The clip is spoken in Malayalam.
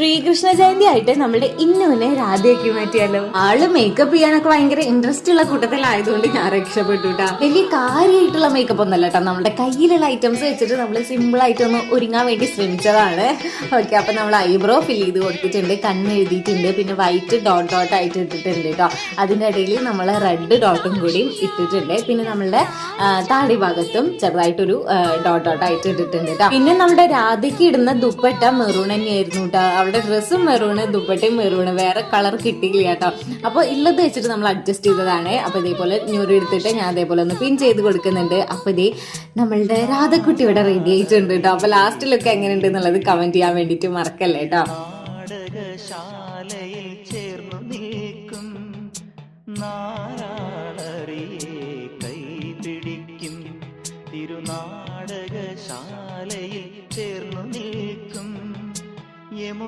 ശ്രീകൃഷ്ണ ജയന്തി ആയിട്ട് നമ്മുടെ ഇന്നുവിനെ രാധയാക്കി മാറ്റിയാലോ. ആള് മേക്കപ്പ് ചെയ്യാനൊക്കെ ഭയങ്കര ഇൻട്രസ്റ്റ് ഉള്ള കൂട്ടത്തിലായതുകൊണ്ട് ഞാൻ രക്ഷപ്പെട്ടു കേട്ടാ. വലിയ കാര്യമായിട്ടുള്ള മേക്കപ്പ് ഒന്നല്ല കേട്ടോ, നമ്മുടെ കയ്യിലുള്ള ഐറ്റംസ് വെച്ചിട്ട് നമ്മൾ സിമ്പിൾ ആയിട്ട് ഒന്ന് ഒരുങ്ങാൻ വേണ്ടി ശ്രമിച്ചതാണ്. ഓക്കെ, അപ്പൊ നമ്മൾ ഐബ്രോ ഫിൽ ചെയ്ത് കൊടുത്തിട്ടുണ്ട്, കണ്ണ് എഴുതിയിട്ടുണ്ട്, പിന്നെ വൈറ്റ് ഡോട്ട് ഡോട്ട് ആയിട്ട് ഇട്ടിട്ടുണ്ട് കേട്ടോ. അതിൻ്റെ ഇടയിൽ നമ്മൾ റെഡ് ഡോട്ടും കൂടിയും ഇട്ടിട്ടുണ്ട്. പിന്നെ നമ്മളുടെ താടി ഭാഗത്തും ചെറുതായിട്ടൊരു ഡോട്ട് ഡോട്ട് ആയിട്ട് ഇട്ടിട്ടുണ്ട് കേട്ടോ. പിന്നെ നമ്മുടെ രാധയ്ക്ക് ഇടുന്ന ദുപ്പട്ട മെറൂൺ തന്നെയായിരുന്നു കേട്ടോ. അവളുടെ ഡ്രസ്സും മെറൂണ്, ദുപ്പട്ടയും മെറൂണ്, വേറെ കളർ കിട്ടിയില്ല കേട്ടോ. അപ്പോൾ ഉള്ളത് വെച്ചിട്ട് നമ്മൾ അഡ്ജസ്റ്റ് ചെയ്തതാണ്. അപ്പോൾ ഇതേപോലെ ഞൂറ് എടുത്തിട്ട് ഞാൻ അതേപോലെ ഒന്ന് പിൻ ചെയ്ത് കൊടുക്കുന്നുണ്ട്. അപ്പോൾ ഇതേ നമ്മളുടെ രാധക്കുട്ടി ഇവിടെ റെഡി ആയിട്ടുണ്ട് കേട്ടോ. അപ്പോൾ ലാസ്റ്റിലൊക്കെ എങ്ങനെയുണ്ട് എന്നുള്ളത് കമന്റ് ചെയ്യാൻ വേണ്ടിയിട്ട് മറക്കല്ലേ കേട്ടോ. നാടകശാലയിൽ ചേർന്നു നിൽക്കും നാരായണ